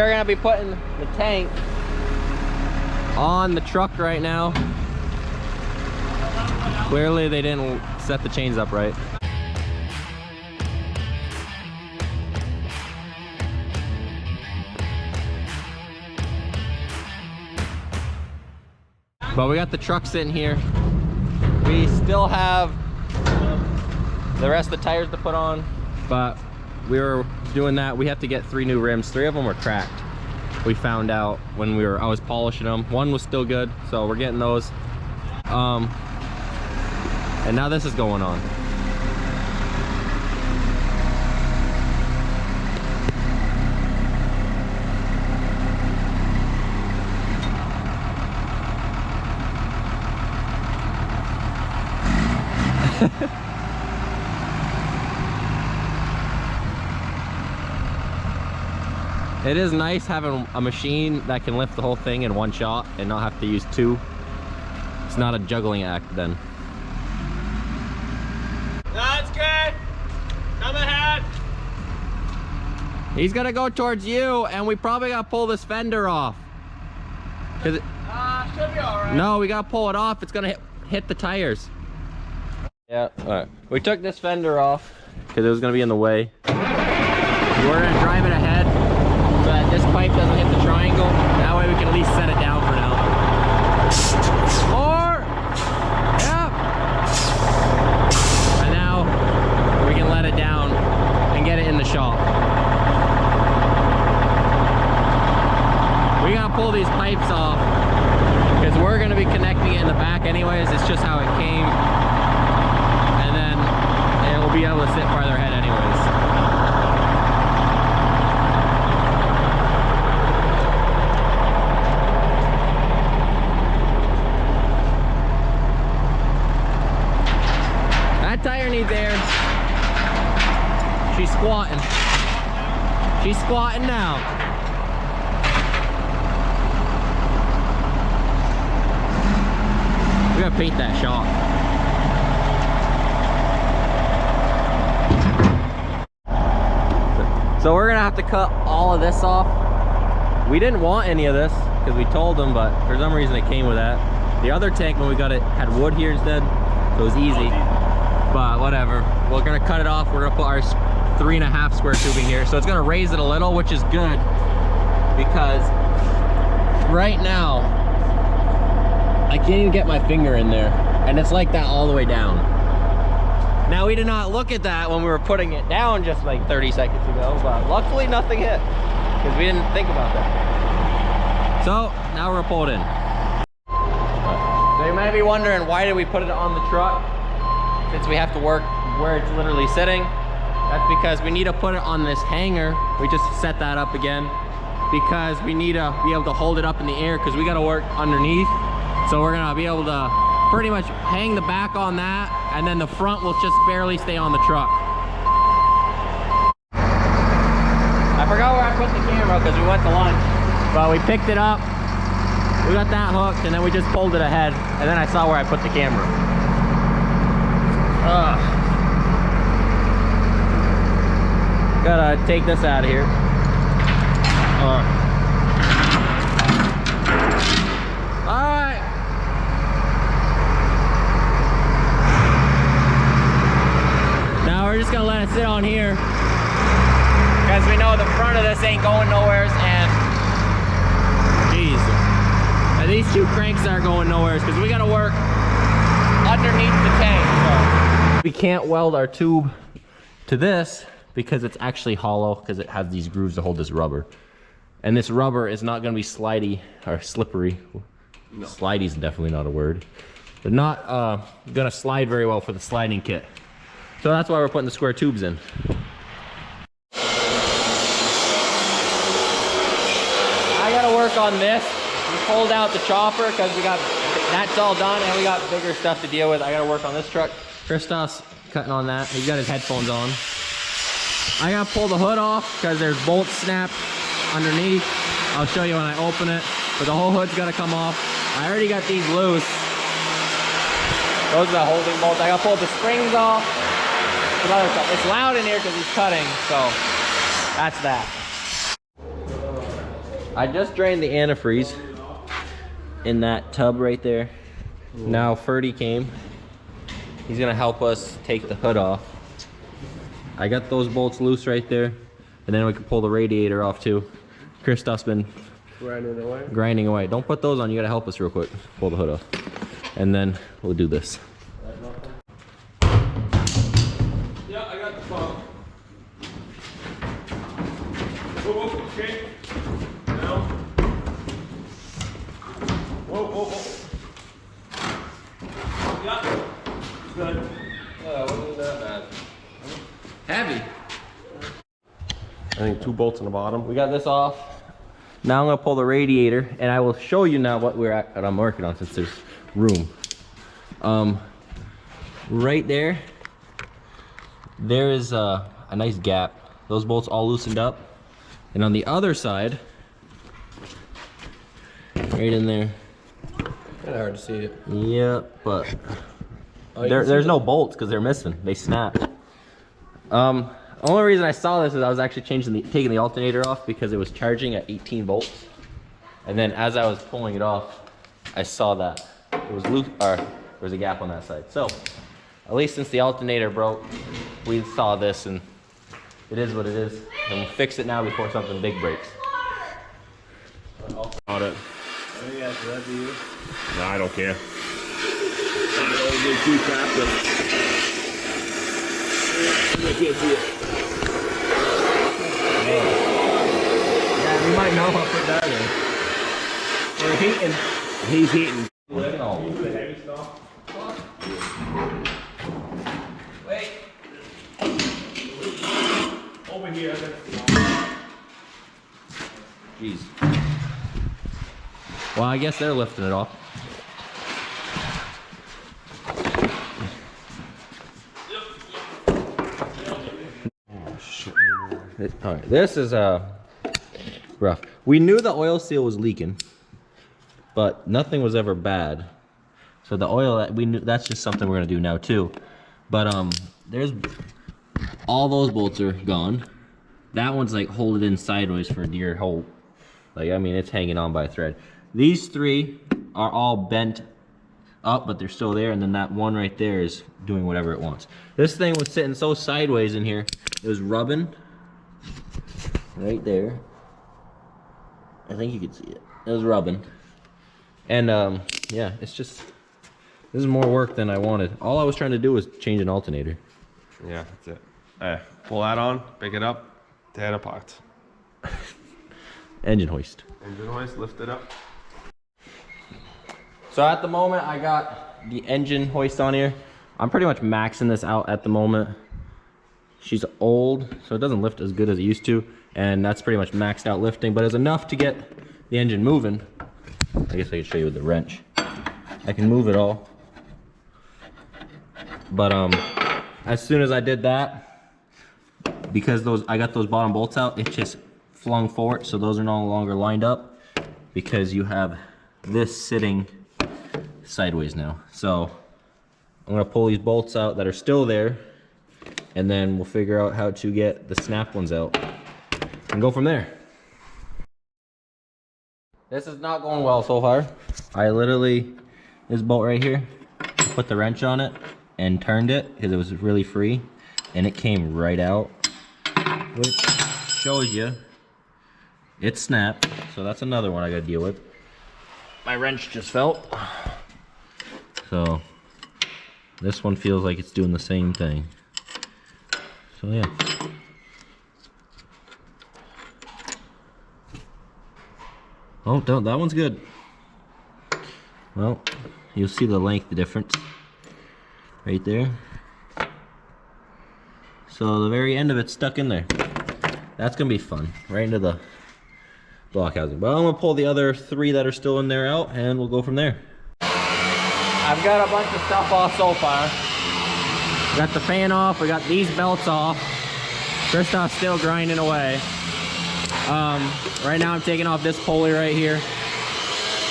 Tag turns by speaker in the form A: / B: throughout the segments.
A: are gonna be putting the tank on the truck right now. Clearly they didn't set the chains up right. But we got the truck sitting here. We still have the rest of the tires to put on, but we were doing that. We have to get 3 new rims. 3 of them were cracked. We found out when I was polishing them. 1 was still good, so we're getting those. And now this is going on. It is nice having a machine that can lift the whole thing in 1 shot and not have to use 2. It's not a juggling act then.
B: That's good. Come ahead.
A: He's gonna go towards you, and we probably gotta pull this fender off.
B: Should be alright.
A: No, we gotta pull it off. It's gonna hit the tires. Yeah, alright. We took this fender off because it was gonna be in the way. We're gonna drive it ahead so that this pipe doesn't hit the triangle. That way we can at least set it down for now. 4! Yep! And now we can let it down and get it in the shop. We gotta pull these pipes off because we're gonna be connecting it in the back anyways. It's just how it came. And then it will be able to sit farther ahead anyways. Tire needs air. She's squatting. She's squatting now. We gotta paint that shop. So we're gonna have to cut all of this off. We didn't want any of this because we told them, but for some reason it came with that. The other tank when we got it had wood here instead, so it was easy. But whatever, we're gonna cut it off. We're gonna put our 3.5 square tubing here, so it's gonna raise it a little, which is good because right now I can't even get my finger in there, and it's like that all the way down. Now we did not look at that when we were putting it down just like 30 seconds ago, but luckily nothing hit because we didn't think about that. So now we're gonna pull it in. So you might be wondering, why did we put it on the truck? Since we have to work where it's literally sitting. That's because we need to put it on this hanger. We just set that up again because we need to be able to hold it up in the air because we got to work underneath. So we're gonna be able to pretty much hang the back on that, and then the front will just barely stay on the truck. I forgot where I put the camera because we went to lunch, but we picked it up. We got that hooked, and then we just pulled it ahead, and then I saw where I put the camera. Gotta take this out of here. Alright. Now we're just gonna let it sit on here because we know the front of this ain't going nowhere, and jeez, and these 2 cranks aren't going nowhere because we gotta work underneath the tank. So we can't weld our tube to this because it's actually hollow because it has these grooves to hold this rubber. And this rubber is not going to be slidey or slippery. No. Slidey is definitely not a word. They're not going to slide very well for the sliding kit. So that's why we're putting the square tubes in. I got to work on this. We pulled out the chopper because we got that's all done and we got bigger stuff to deal with. I got to work on this truck. Christoph's cutting on that. He's got his headphones on. I gotta pull the hood off because there's bolts snapped underneath. I'll show you when I open it, but the whole hood's gotta come off. I already got these loose. Those are the holding bolts. I gotta pull the springs off. Some other stuff. It's loud in here because he's cutting, so that's that. I just drained the antifreeze in that tub right there. Now Ferdy came. He's gonna help us take the hood off. I got those bolts loose right there, and then we can pull the radiator off too. Christoph's been grinding away. Don't put those on, you gotta help us real quick. Pull the hood off. And then we'll do this.
B: Yeah, I got the phone. Whoa, okay. Now. Whoa. Yeah. Good. Wasn't that bad.
A: Heavy.
C: I think 2 bolts in the bottom.
A: We got this off. Now I'm gonna pull the radiator, and I will show you now what I'm working on, since there's room. Right there is a nice gap. Those bolts all loosened up, and on the other side, right in there.
C: Kinda hard to see it.
A: Yeah, but there's no bolts because they're missing. They snapped. Only reason I saw this is I was actually taking the alternator off because it was charging at 18 volts. And then as I was pulling it off, I saw that it was loose, or there was a gap on that side. So at least since the alternator broke, we saw this, and it is what it is. And we'll fix it now before something big breaks.
C: Got it. No, I don't care. I can't see it.
A: Yeah, we might know how to put that in. We're heating.
C: He's heating.
A: Wait.
B: Over here.
A: Jeez. Well, I guess they're lifting it off. All right, this is rough. We knew the oil seal was leaking, but nothing was ever bad. So the oil that we knew, that's just something we're gonna do now too. But there's all those bolts are gone. That one's like holding in sideways for dear hope. Like, I mean, it's hanging on by a thread. These 3 are all bent up, but they're still there, and then that one right there is doing whatever it wants. This thing was sitting so sideways in here, it was rubbing right there. I think you can see it. It was rubbing. And yeah, it's just, this is more work than I wanted. All I was trying to do was change an alternator.
C: Yeah, that's it. Pull that on, pick it up, tear it apart.
A: Engine hoist.
C: Engine hoist, lift it up.
A: So at the moment, I got the engine hoist on here. I'm pretty much maxing this out at the moment. She's old, so it doesn't lift as good as it used to, and that's pretty much maxed out lifting, but it's enough to get the engine moving. I guess I could show you with the wrench. I can move it all. But as soon as I did that, because I got those bottom bolts out, it just flung forward, so those are no longer lined up because you have this sitting sideways now. So I'm gonna pull these bolts out that are still there, and then we'll figure out how to get the snap ones out and go from there. This is not going well so far. I literally, this bolt right here, put the wrench on it and turned it because it was really free, and it came right out, which shows you it snapped. So that's another one I gotta deal with. My wrench just fell. So this one feels like it's doing the same thing. So yeah. Oh, that one's good. Well, you'll see the length difference right there. So the very end of it's stuck in there. That's gonna be fun, right into the block housing. But I'm gonna pull the other 3 that are still in there out, and we'll go from there. I've got a bunch of stuff off so far. We got the fan off, we got these belts off. Christoph's still grinding away. Right now I'm taking off this pulley right here.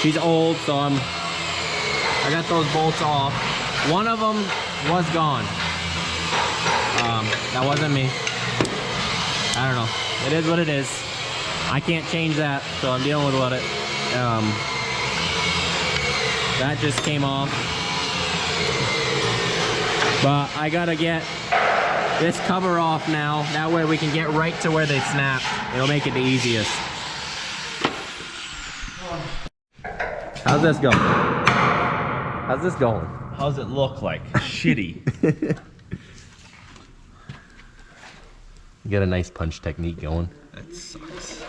A: She's old, so I got those bolts off. One of them was gone. That wasn't me. I don't know. It is what it is. I can't change that, so I'm dealing with it. That just came off. But I gotta get this cover off now. That way we can get right to where they snap. It'll make it the easiest. How's this going? How's this going?
C: How's it look like? Shitty.
A: You got a nice punch technique going.
C: That sucks.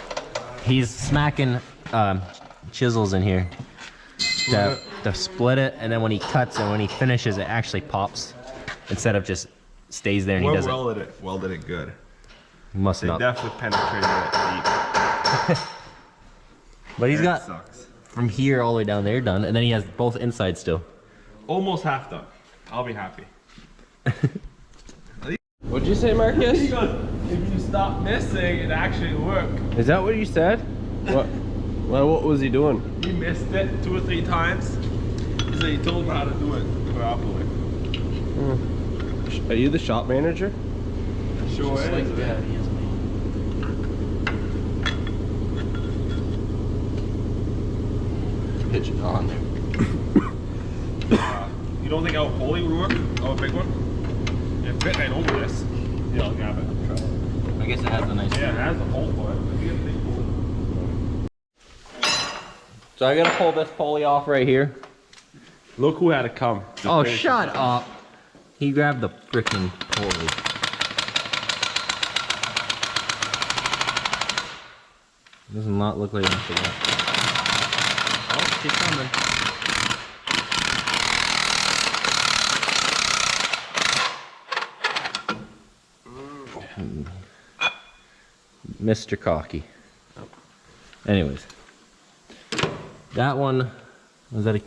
A: He's smacking chisels in here to split it, and then when he cuts and when he finishes, it actually pops instead of just stays there and he doesn't.
C: Welded it good.
A: Must
C: They
A: not.
C: definitely penetrated it deep.
A: But he's
C: That
A: got
C: sucks.
A: from here all the way down there done, and then he has both inside still.
C: Almost half done. I'll be happy.
B: What'd you say, Marcus?
C: He goes, if you stop missing, it actually work.
B: Is that what you said? What? Well, what was he doing?
C: He missed it 2 or 3 times. So he told me how to do it properly.
B: Are you the shop manager?
C: Sure is.
A: Like that, he is. Pitch it on there.
C: You don't think our pulley would work? Our big one? It fit right over this. Yeah, I'll grab it.
A: I guess it has a nice.
C: Yeah, it has a hole for it. We get a big pulley.
A: So I gotta pull this pulley off right here.
C: Look who had to come.
A: Oh, shut up. He grabbed the freaking pulley. Does not look like anything else. Oh, she's coming. Mr. Cocky. Anyways. That one, was that a...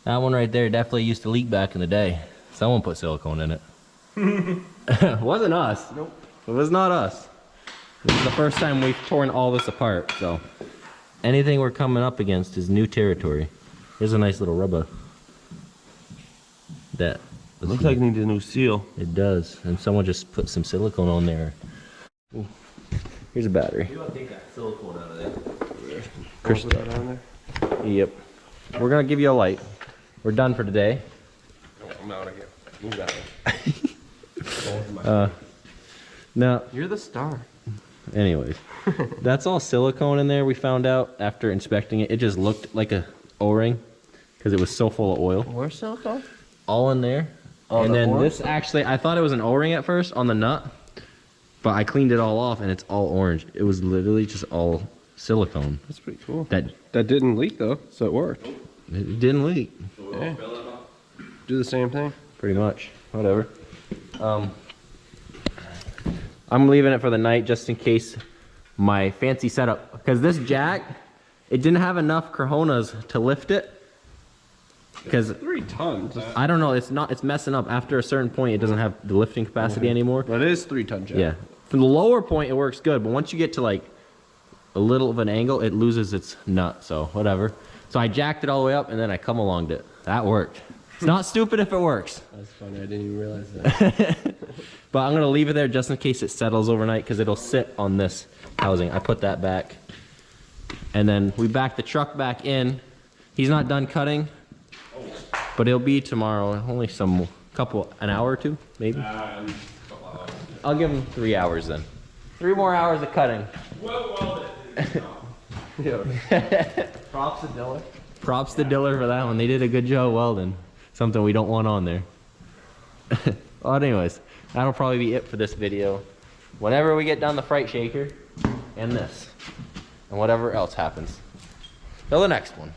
A: That one right there definitely used to leak back in the day. Someone put silicone in it. It wasn't us. Nope. It was not us. This is the first time we've torn all this apart, so anything we're coming up against is new territory. Here's a nice little rubber. That
C: Looks like it needs a new seal.
A: it does, and someone just put some silicone on there. Ooh. Here's a battery.
C: You gotta take that silicone out of there.
A: Crystal.
C: Put that on there?
A: Yep. We're gonna give you a light. We're done for today.
C: I'm out of here. Move that way.
A: Now,
B: You're the star.
A: anyways, that's all silicone in there. We found out after inspecting it. It just looked like a O-ring because it was so full of oil.
B: Where's silicone?
A: All in there.
B: Oh,
A: and
B: the
A: then
B: orange?
A: this actually, I thought it was an O-ring at first on the nut, but I cleaned it all off and it's all orange. It was literally just all silicone.
B: That's pretty cool.
A: That
B: That didn't leak though, so it worked.
A: it didn't leak.
B: Yeah. Do the same thing.
A: Pretty much. Whatever. I'm leaving it for the night just in case my fancy setup, because this jack, it didn't have enough cojones to lift it. Because
B: 3 tons.
A: I don't know, it's messing up. After a certain point, it doesn't have the lifting capacity anymore.
B: But it is 3-ton jack.
A: Yeah. From the lower point, it works good, but once you get to like a little of an angle, it loses its nut. So whatever. So I jacked it all the way up and then I come alonged it. That worked. It's not stupid if it works.
B: That's funny. I didn't even realize that.
A: But I'm gonna leave it there just in case it settles overnight because it'll sit on this housing. I put that back. And then we back the truck back in. He's not done cutting, but it'll be tomorrow. Only an hour or 2, maybe. I'll give him 3 hours then. 3 more hours of cutting.
B: Props to Diller.
A: Props to Diller for that one. They did a good job welding. Something we don't want on there. Well, anyways, that'll probably be it for this video. Whenever we get done the freight shaker and this, and whatever else happens. Till the next one.